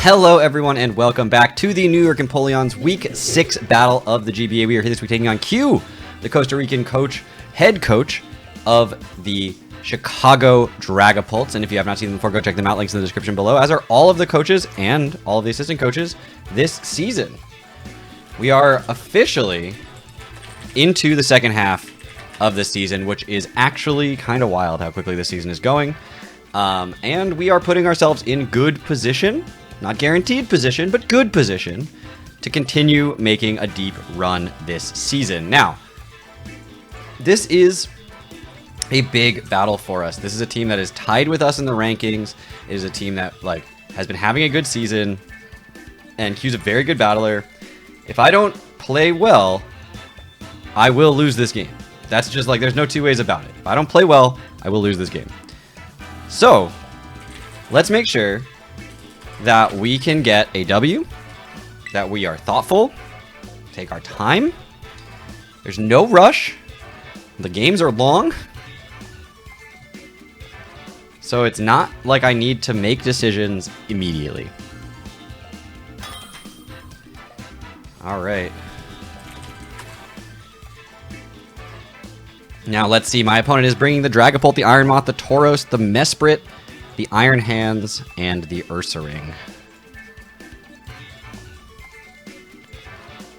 Hello everyone and welcome back to the New York Empoleon's Week 6 battle of the GBA. We are here this week taking on Q, the Costa Rican head coach of the Chicago Dragapults. And if you have not seen them before, go check them out. Links in the description below, as are all of the coaches and all of the assistant coaches this season. We are officially into the second half of the season, which is actually kind of wild how quickly this season is going. And we are putting ourselves in good position. Not guaranteed position, but good position to continue making a deep run this season. Now, this is a big battle for us. This is a team that is tied with us in the rankings. It is a team that has been having a good season, and Q's a very good battler. If I don't play well, I will lose this game. That's just there's no two ways about it. If I don't play well, I will lose this game. So, let's make sure that we can get a W, that we are thoughtful, take our time. There's no rush. The games are long. So it's not like I need to make decisions immediately. All right. Now let's see. My opponent is bringing the Dragapult, the Iron Moth, the Tauros, the Mesprit, the Iron Hands, and the Ursaring.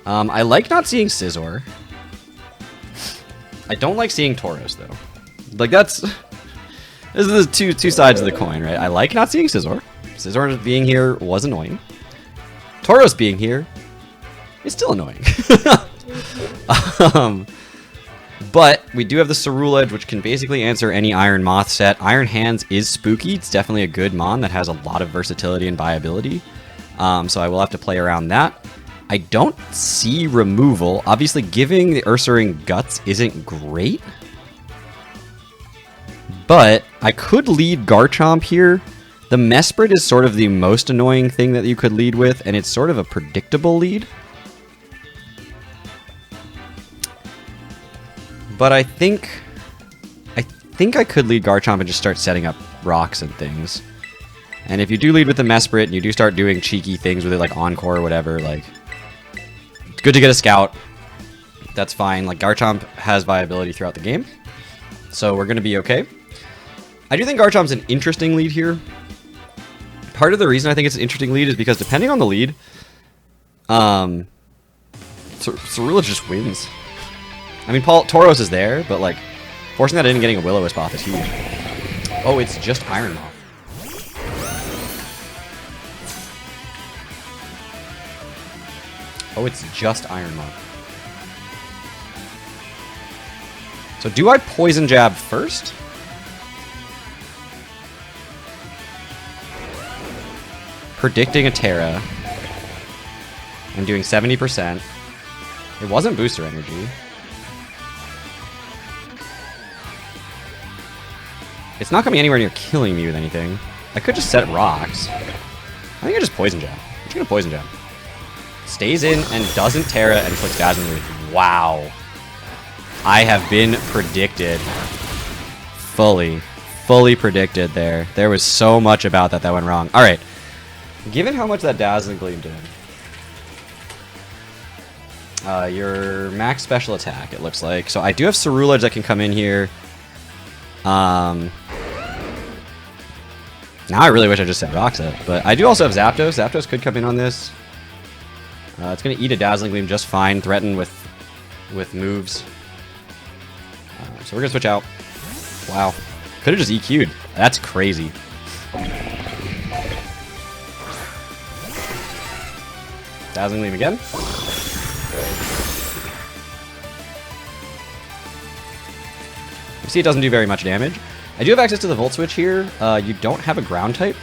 I like not seeing Scizor. I don't like seeing Tauros, though. This is the two sides of the coin, right? I like not seeing Scizor. Scizor being here was annoying. Tauros being here is still annoying. But we do have the Cerulege, which can basically answer any Iron Moth set. Iron Hands is spooky. It's definitely a good mon that has a lot of versatility and viability. So I will have to play around that. I don't see removal. Obviously, giving the Ursaring Guts isn't great. But I could lead Garchomp here. The Mesprit is sort of the most annoying thing that you could lead with, and it's sort of a predictable lead. But I think I could lead Garchomp and just start setting up rocks and things. And if you do lead with the Mesprit and you do start doing cheeky things with it, like Encore or whatever, it's good to get a Scout. That's fine. Garchomp has viability throughout the game, so we're going to be okay. I do think Garchomp's an interesting lead here. Part of the reason I think it's an interesting lead is because depending on the lead, Cerulege just wins. I mean, Tauros is there, but forcing that in and getting a Will-O-Wisp off is huge. Oh, it's just Iron Moth. Oh, it's just Iron Moth. So do I Poison Jab first? Predicting a Terra. And doing 70%. It wasn't Booster Energy. It's not coming anywhere near killing me with anything. I could just set rocks. I think I just Poison Jab. I'm just gonna Poison Jab. Stays in and doesn't Terra and clicks Dazzling Gleam. Wow. I have been predicted. Fully predicted there. There was so much about that went wrong. Alright. Given how much that Dazzling Gleam did. Your max special attack, it looks like. So I do have Cerulege that can come in here. Now I really wish I just set Rocks up, but I do also have Zapdos. Zapdos could come in on this. It's going to eat a Dazzling Gleam just fine, threaten with moves. So we're going to switch out. Wow. Could have just EQ'd. That's crazy. Dazzling Gleam again. You see it doesn't do very much damage. I do have access to the Volt Switch here. You don't have a ground type.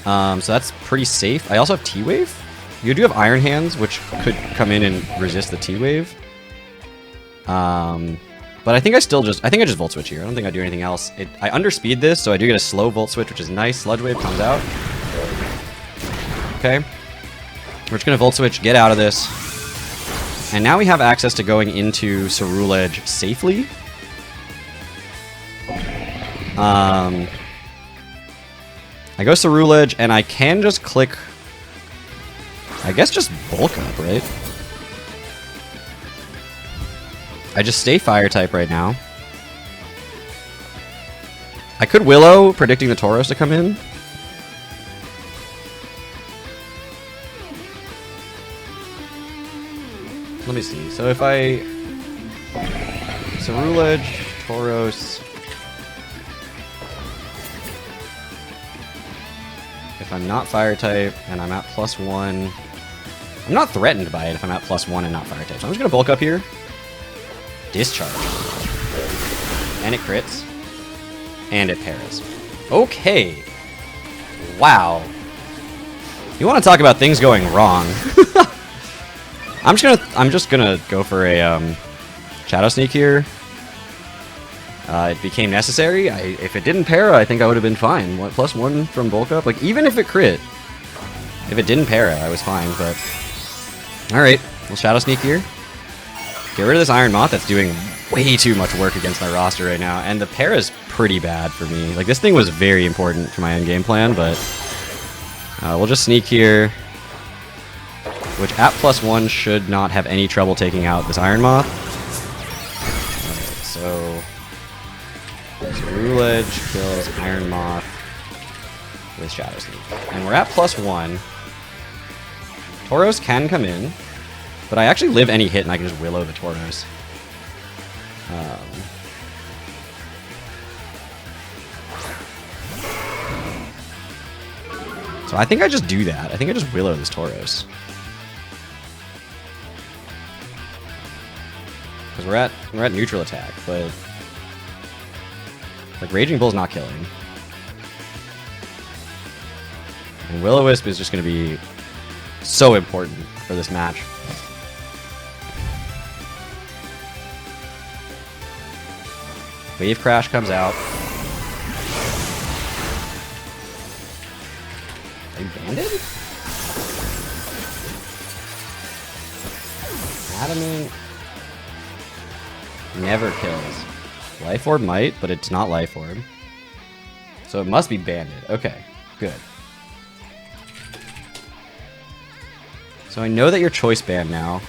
So that's pretty safe. I also have T-Wave. You do have Iron Hands, which could come in and resist the T-Wave. But I think I just Volt Switch here. I don't think I do anything else. I underspeed this, so I do get a slow Volt Switch, which is nice. Sludge Wave comes out. Okay. We're just going to Volt Switch, get out of this. And now we have access to going into Cerulege safely. I go Ceruledge, and I can just click... I guess just bulk up, right? I just stay fire type right now. I could Willow, predicting the Tauros to come in. Let me see. So if I... Ceruledge, Tauros... If I'm not fire type and I'm at +1... I'm not threatened by it if I'm at +1 and not fire type. So I'm just going to bulk up here. Discharge. And it crits. And it paras. Okay. Wow. You want to talk about things going wrong? I'm just gonna go for a Shadow Sneak here. It became necessary. If it didn't para, I think I would have been fine. What, +1 from bulk up? Like, even if it crit, if it didn't para, I was fine. But all right, we'll Shadow Sneak here. Get rid of this Iron Moth that's doing way too much work against my roster right now, and the para's pretty bad for me. Like, this thing was very important for my end game plan, but we'll just sneak here, which at +1 should not have any trouble taking out this Iron Moth. Alright, so Ceruledge kills Iron Moth with Shadow Sneak. And we're at +1. Tauros can come in, but I actually live any hit and I can just Willow the Tauros. So I think I just do that. I think I just Willow this Tauros. Because we're at neutral attack, but like Raging Bull's not killing. And Will-O-Wisp is just going to be so important for this match. Wave Crash comes out. Are you banded? Adamant never kills. Life Orb might, but it's not Life Orb. So it must be banded. Okay, good. So I know that you're choice banned now.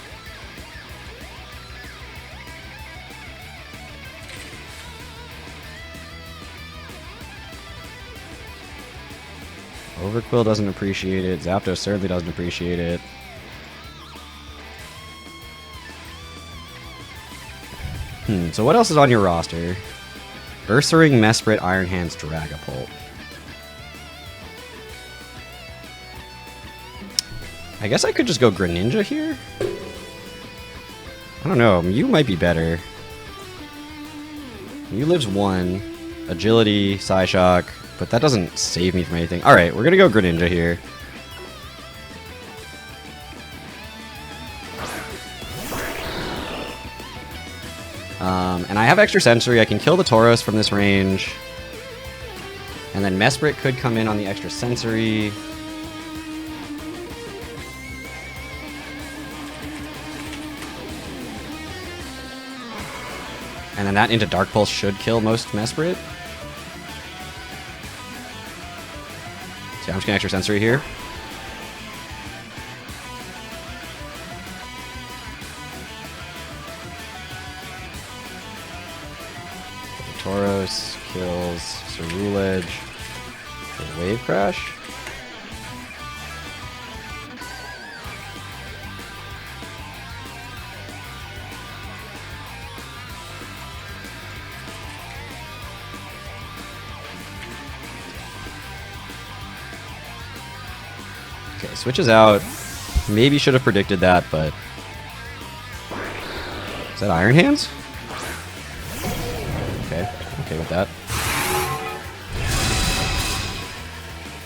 Overquill doesn't appreciate it. Zapdos certainly doesn't appreciate it. So what else is on your roster? Ursaring, Mesprit, Iron Hands, Dragapult. I guess I could just go Greninja here? I don't know. Mew might be better. Mew lives 1. Agility, Psyshock. But that doesn't save me from anything. Alright, we're gonna go Greninja here. And I have extra sensory. I can kill the Tauros from this range. And then Mesprit could come in on the extra sensory. And then that into Dark Pulse should kill most Mesprit. So I'm just gonna extra sensory here. Tauros kills Ceruledge for Wave Crash. Okay, switches out. Maybe should have predicted that, but... Is that Iron Hands? Okay with that.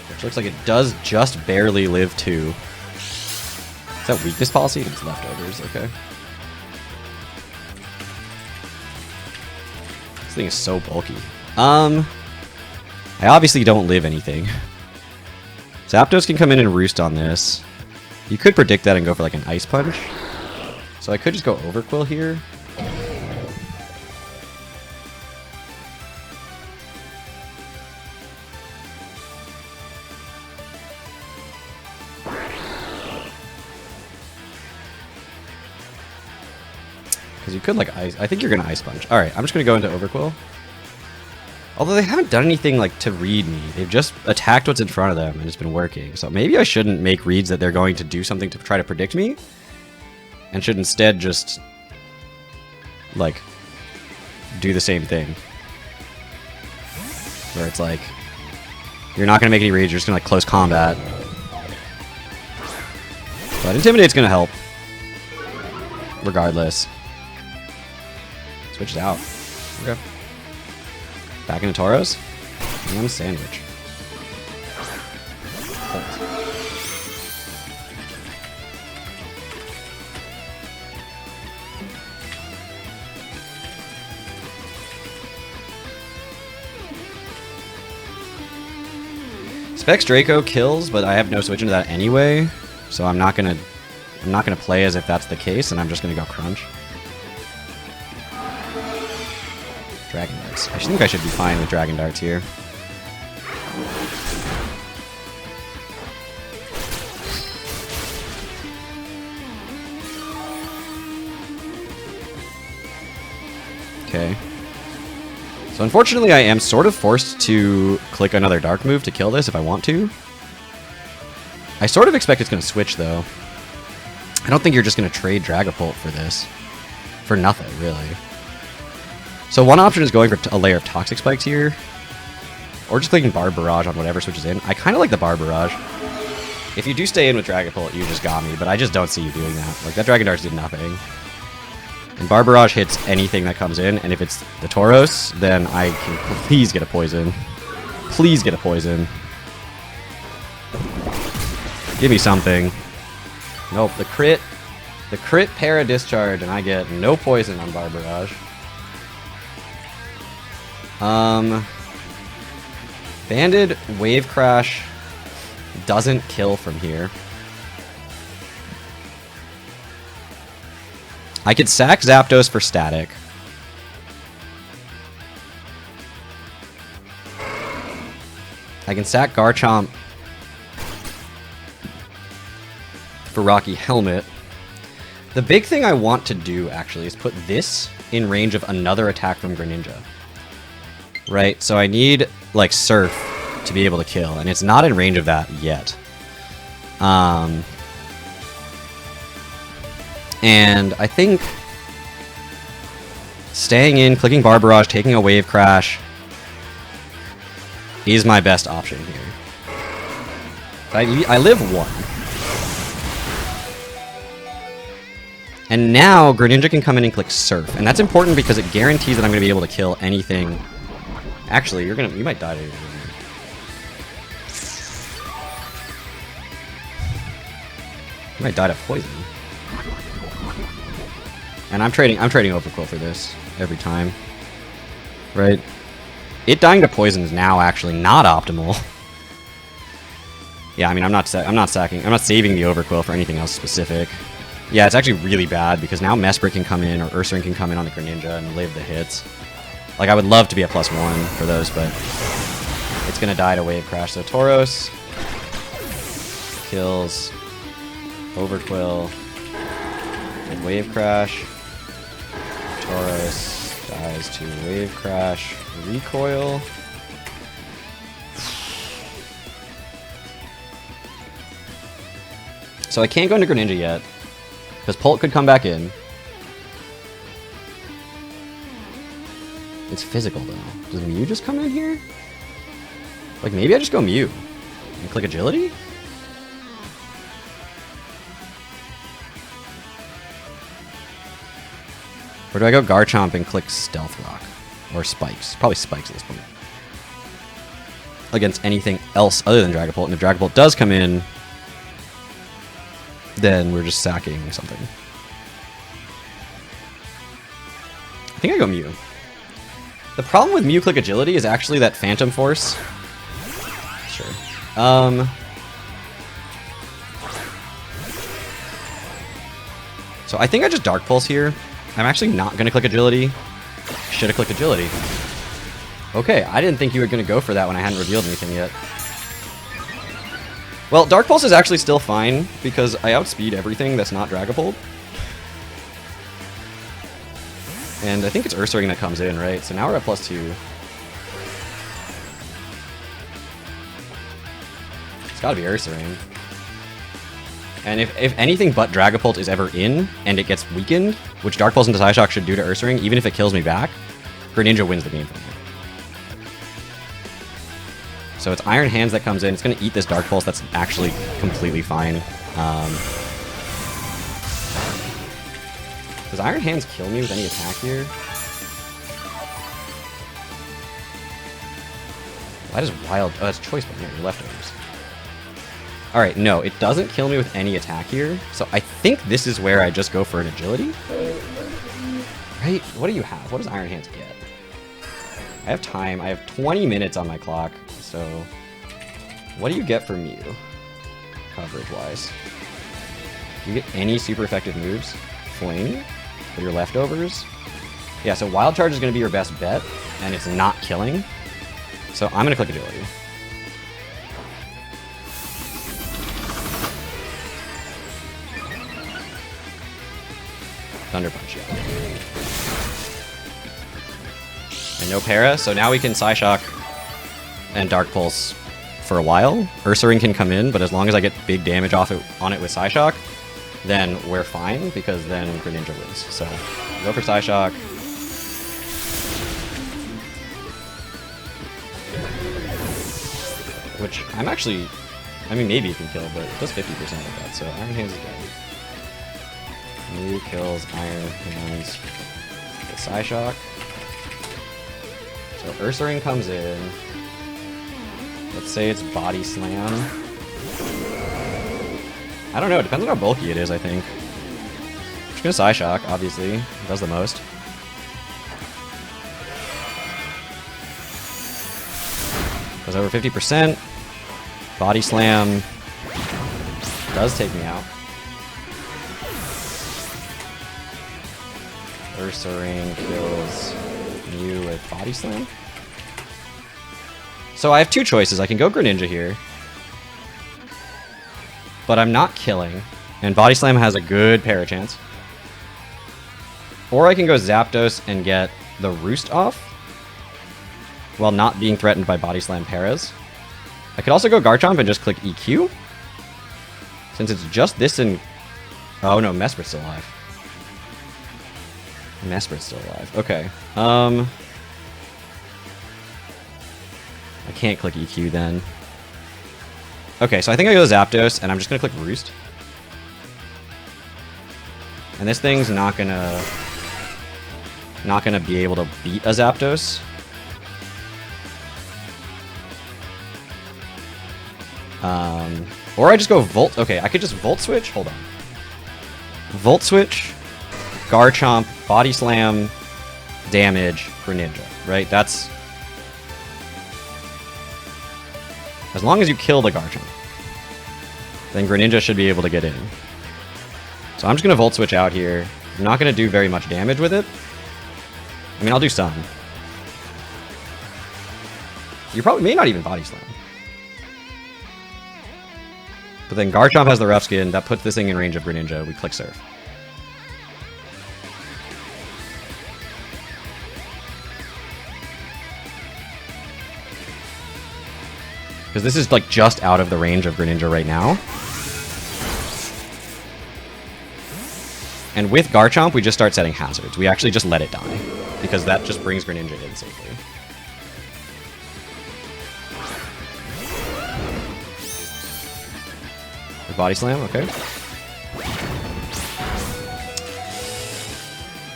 Which looks like it does just barely live 2. Is that weakness policy? It's leftovers, okay. This thing is so bulky. I obviously don't live anything. Zapdos can come in and roost on this. You could predict that and go for like an Ice Punch. So I could just go Overquill here. Because you could, like, ice... I think you're going to Ice Punch. Alright, I'm just going to go into Overquill. Although they haven't done anything, like, to read me. They've just attacked what's in front of them, and it's been working. So maybe I shouldn't make reads that they're going to do something to try to predict me. And should instead just, like, do the same thing. Where it's like, you're not going to make any reads, you're just going to, like, close combat. But Intimidate's going to help. Regardless. Switches out. Okay. Back into Tauros. And sandwich. Specs Draco kills, but I have no switch into that anyway, so I'm not gonna play as if that's the case, and I'm just gonna go Crunch. Dragon Darts. I think I should be fine with Dragon Darts here. Okay. So unfortunately I am sort of forced to click another Dark move to kill this if I want to. I sort of expect it's going to switch though. I don't think you're just going to trade Dragapult for this. For nothing, really. So one option is going for a layer of Toxic Spikes here. Or just clicking Barb Barrage on whatever switches in. I kind of like the Barb Barrage. If you do stay in with Dragapult, you just got me, but I just don't see you doing that. Like, that Dragon Dart did nothing. And Barb Barrage hits anything that comes in, and if it's the Tauros, then I can please get a poison. Please get a poison. Give me something. Nope, the crit para discharge, and I get no poison on Barb Barrage. Banded Wave Crash doesn't kill from here. I could sack Zapdos for static. I can sack Garchomp for Rocky Helmet. The big thing I want to do, actually, is put this in range of another attack from Greninja. Right? So I need, like, Surf to be able to kill, and it's not in range of that yet. And I think staying in, clicking Barb Barrage, taking a Wave Crash is my best option here. I live one. And now Greninja can come in and click Surf, and that's important because it guarantees that I'm going to be able to kill anything. Actually, you might die to it. You might die to poison. And I'm trading Overquill for this every time. Right? It dying to poison is now actually not optimal. Yeah, I mean, I'm not saving the Overquill for anything else specific. Yeah, it's actually really bad because now Mesprit can come in or Ursaring can come in on the Greninja and live the hits. Like, I would love to be at +1 for those, but it's gonna die to Wave Crash. So Tauros kills Overquill with Wave Crash. Tauros dies to Wave Crash, Recoil. So I can't go into Greninja yet, because Pult could come back in. It's physical, though. Does Mew just come in here? Like, maybe I just go Mew and click Agility? Or do I go Garchomp and click Stealth Rock? Or Spikes? Probably Spikes at this point. Against anything else other than Dragapult. And if Dragapult does come in, then we're just sacking something. I think I go Mew. The problem with Mew click Agility is actually that Phantom Force. Sure. So I think I just Dark Pulse here. I'm actually not going to click Agility. Should have clicked Agility. Okay, I didn't think you were going to go for that when I hadn't revealed anything yet. Well, Dark Pulse is actually still fine, because I outspeed everything that's not Dragapult. And I think it's Ursaring that comes in, right? So now we're at +2. It's gotta be Ursaring. And if anything but Dragapult is ever in, and it gets weakened, which Dark Pulse into Psyshock should do to Ursaring, even if it kills me back, Greninja wins the game for me. So it's Iron Hands that comes in. It's going to eat this Dark Pulse. That's actually completely fine. Does Iron Hands kill me with any attack here? Why does Wild... Oh, that's Choice Button. Yeah, your leftovers. Alright, no, it doesn't kill me with any attack here. So I think this is where I just go for an Agility. Right? What do you have? What does Iron Hands get? I have time. I have 20 minutes on my clock. So what do you get from you, coverage-wise? Do you get any super effective moves? Fling? For your leftovers? Yeah, so Wild Charge is going to be your best bet, and it's not killing. So I'm going to click Agility. Thunder Punch, yeah. And no Para, so now we can Psyshock and Dark Pulse for a while. Ursaring can come in, but as long as I get big damage on it with Psyshock, then we're fine, because then Greninja wins. So, go for Psyshock. Which, I'm actually... I mean, maybe it can kill, but it does 50% of that, so Iron Hands is dead. Mew kills Iron Hands with Psyshock. So Ursaring comes in. Let's say it's Body Slam. I don't know, it depends on how bulky it is, I think. I'm just gonna Psyshock, obviously. It does the most. Goes over 50%. Body Slam does take me out. Ursaring kills Mew with Body Slam. So I have two choices. I can go Greninja here, but I'm not killing, and Body Slam has a good para chance. Or I can go Zapdos and get the Roost off while not being threatened by Body Slam paras. I could also go Garchomp and just click EQ, since it's just this and... Oh no, Mesprit's still alive. Mesprit's still alive. Okay. I can't click EQ then. Okay, so I think I go Zapdos, and I'm just gonna click Roost. And this thing's not gonna be able to beat a Zapdos. Or I just go Volt. Okay, I could just Volt Switch. Hold on. Volt Switch, Garchomp, Body Slam, damage, Greninja. Right? That's... As long as you kill the Garchomp, then Greninja should be able to get in. So I'm just going to Volt Switch out here. I'm not going to do very much damage with it. I mean, I'll do some. You probably may not even Body Slam. But then Garchomp has the Rough Skin. That puts this thing in range of Greninja. We click Surf. Because this is like just out of the range of Greninja right now. And with Garchomp, we just start setting hazards. We actually just let it die, because that just brings Greninja in safely. The Body Slam, okay.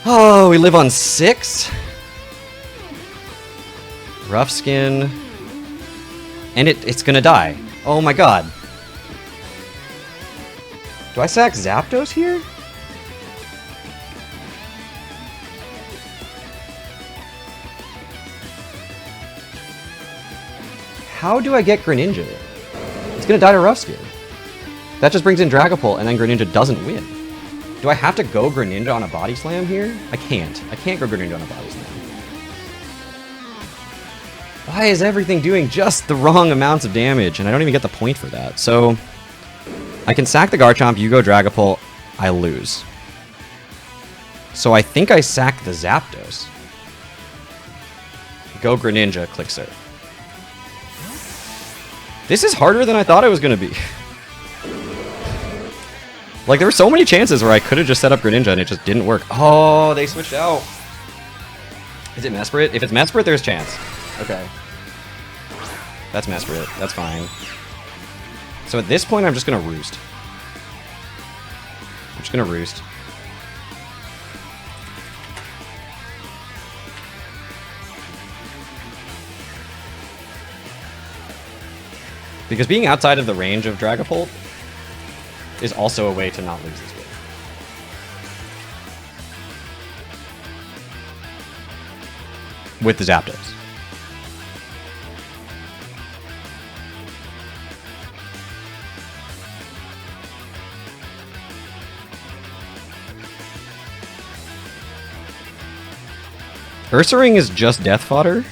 Oh, we live on 6? Rough Skin. And it's gonna die. Oh my god. Do I sack Zapdos here? How do I get Greninja? It's gonna die to Rough Skin. That just brings in Dragapult, and then Greninja doesn't win. Do I have to go Greninja on a Body Slam here? I can't. I can't go Greninja on a Body Slam. Why is everything doing just the wrong amounts of damage? And I don't even get the point for that. So, I can sack the Garchomp, you go Dragapult, I lose. So I think I sack the Zapdos. Go Greninja, click Surf. This is harder than I thought it was going to be. Like, there were so many chances where I could have just set up Greninja and it just didn't work. Oh, they switched out. Is it Mesprit? If it's Mesprit, there's chance. Okay. That's Mesprit. That's fine. So at this point, I'm just going to Roost. I'm just going to Roost. Because being outside of the range of Dragapult is also a way to not lose this game. With the Zapdos. Ursaring is just death fodder.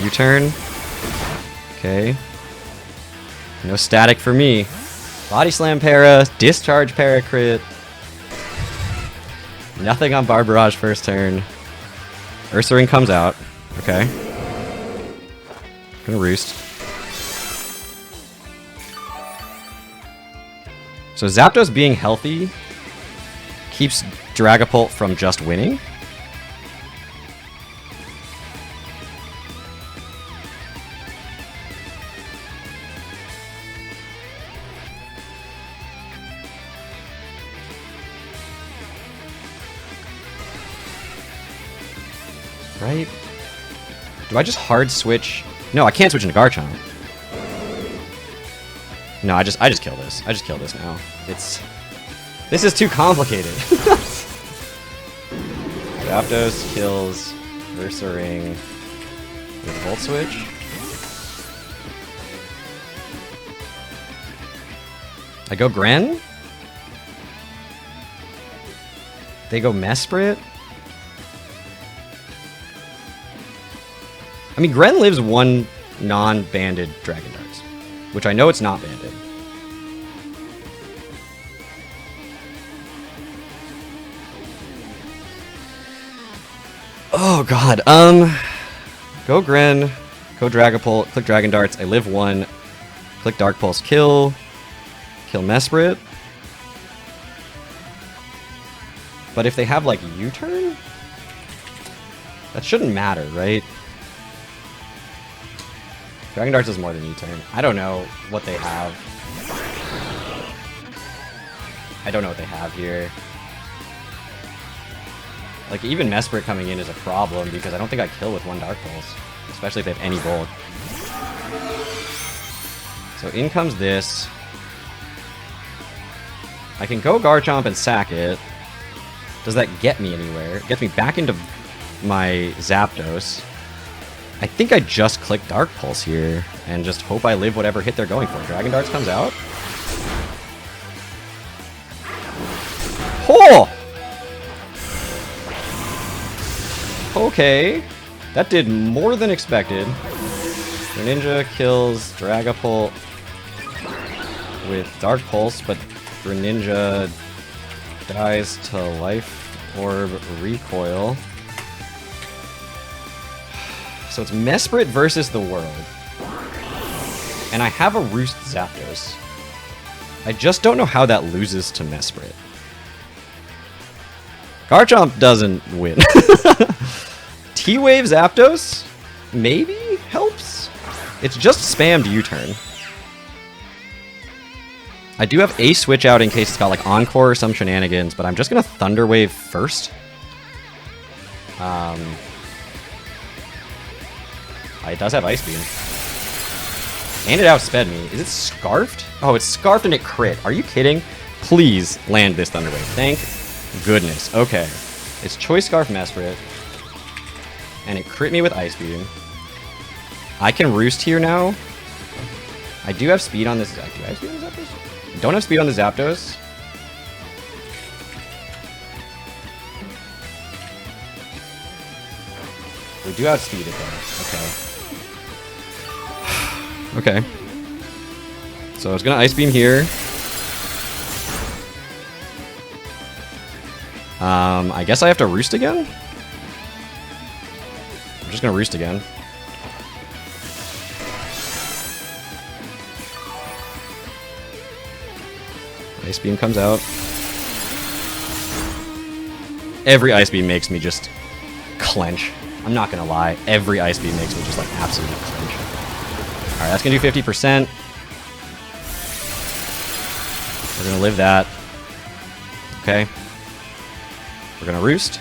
U-turn. Okay. No static for me. Body slam para, discharge para crit. Nothing on Barbarage first turn. Ursaring comes out. Okay. Gonna Roost. So Zapdos being healthy keeps Dragapult from just winning. Right? Do I just hard switch? No, I can't switch into Garchomp. No, I just kill this. I just kill this now. This is too complicated. Zapdos kills Ursaring with Volt Switch. I go Gren. They go Mesprit. I mean, Gren lives one non-banded Dragon Darts, which I know it's not banded. Oh god, go Gren, go Dragapult, click Dragon Darts, I live one, click Dark Pulse, kill Mesprit. But if they have, like, U-turn? That shouldn't matter, right? Dragon Darts is more than U-turn. I don't know what they have. I don't know what they have here. Like, even Mesprit coming in is a problem because I don't think I kill with one Dark Pulse. Especially if they have any bulk. So in comes this. I can go Garchomp and sack it. Does that get me anywhere? It gets me back into my Zapdos. I think I just click Dark Pulse here and just hope I live whatever hit they're going for. Dragon Darts comes out. Oh! Okay. That did more than expected. Greninja kills Dragapult with Dark Pulse, but Greninja dies to Life Orb Recoil. So it's Mesprit versus the world. And I have a Roost Zapdos. I just don't know how that loses to Mesprit. Garchomp doesn't win. T-Wave Zapdos? Maybe helps? It's just spammed U-turn. I do have a switch out in case it's got like Encore or some shenanigans, but I'm just gonna Thunder Wave first. It does have Ice Beam. And it outsped me. Is it Scarfed? Oh, it's Scarfed and it crit. Are you kidding? Please land this Thunder Wave. Thank goodness. Okay. It's Choice Scarf Mesprit. And it crit me with Ice Beam. I can Roost here now. I do have speed on this. Do I have speed on the Zapdos? Don't have speed on the Zapdos. We do outspeed it though. Okay. Okay. So I was gonna Ice Beam here. I guess I have to Roost again? I'm just gonna Roost again. Ice Beam comes out. Every Ice Beam makes me just clench. I'm not gonna lie. Every Ice Beam makes me just like absolutely clench. Alright, that's gonna do 50%. We're gonna live that. Okay. We're gonna Roost.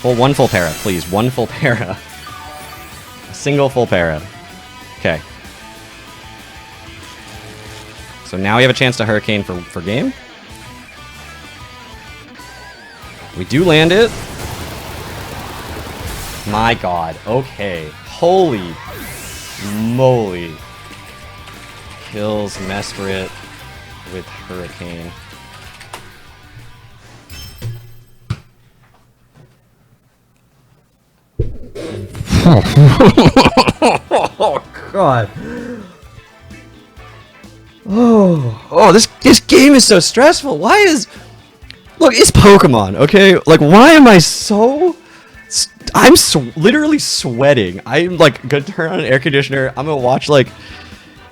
One full para, please. One full para. A single full para. Okay. So now we have a chance to Hurricane for game. We do land it. My god. Okay. Holy moly. Kills Mesprit with Hurricane. Oh god. Oh, this game is so stressful. Why is... Look, it's Pokemon, okay? Like, why am I so... I'm literally sweating. I'm, like, gonna turn on an air conditioner. I'm gonna watch, like...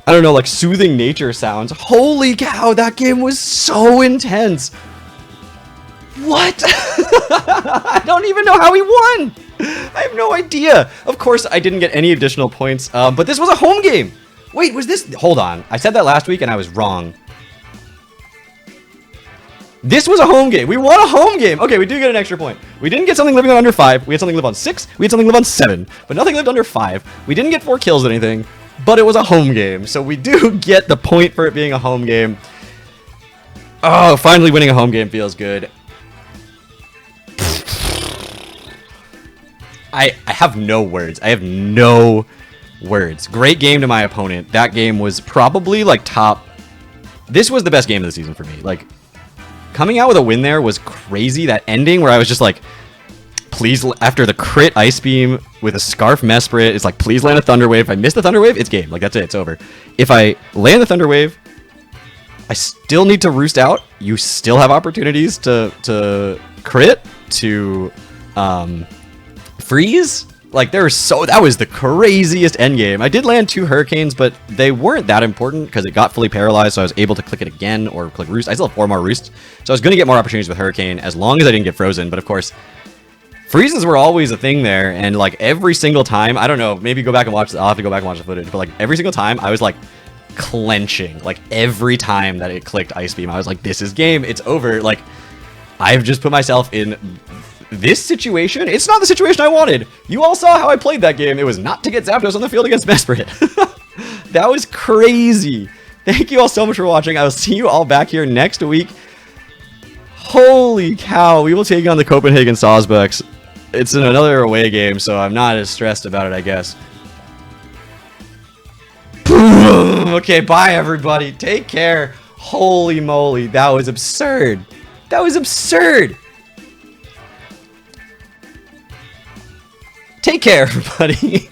I don't know, like, soothing nature sounds. Holy cow, that game was so intense. What? I don't even know how he won. I have no idea. Of course, I didn't get any additional points, but this was a home game. Wait, was this... Hold on. I said that last week and I was wrong. This was a home game. We won a home game. Okay, we do get an extra point. We didn't get something living on under 5. We had something live on 6. We had something live on 7. But nothing lived under 5. We didn't get 4 kills or anything, but it was a home game. So we do get the point for it being a home game. Oh, finally winning a home game feels good. I have no words. I have no words. Great game to my opponent. That game was probably like top... This was the best game of the season for me. Like, coming out with a win there was crazy. That ending where I was just like, please, after the crit Ice Beam with a Scarf Mesprit, it's like, please land a Thunder Wave. If I miss the Thunder Wave, it's game. Like, that's it. It's over. If I land the Thunder Wave, I still need to Roost out. You still have opportunities to crit, to freeze. Like, there was that was the craziest endgame. I did land 2 Hurricanes, but they weren't that important because it got fully paralyzed, so I was able to click it again or click Roost. I still have 4 more Roosts, so I was going to get more opportunities with Hurricane as long as I didn't get frozen. But of course, freezes were always a thing there, and like every single time, I don't know, maybe go back and watch. I'll have to go back and watch the footage, but like every single time, I was like clenching. Like every time that it clicked Ice Beam, I was like, "This is game. It's over." Like I've just put myself in this situation. It's not the situation I wanted. You all saw how I played that game. It was not to get Zapdos on the field against Mesprit. That was crazy. Thank you all so much for watching. I will see you all back here next week. Holy cow. We will take on the Copenhagen Sawsbucks. It's in another away game, so I'm not as stressed about it, I guess. Okay, bye everybody. Take care. Holy moly. That was absurd. That was absurd. Take care, everybody.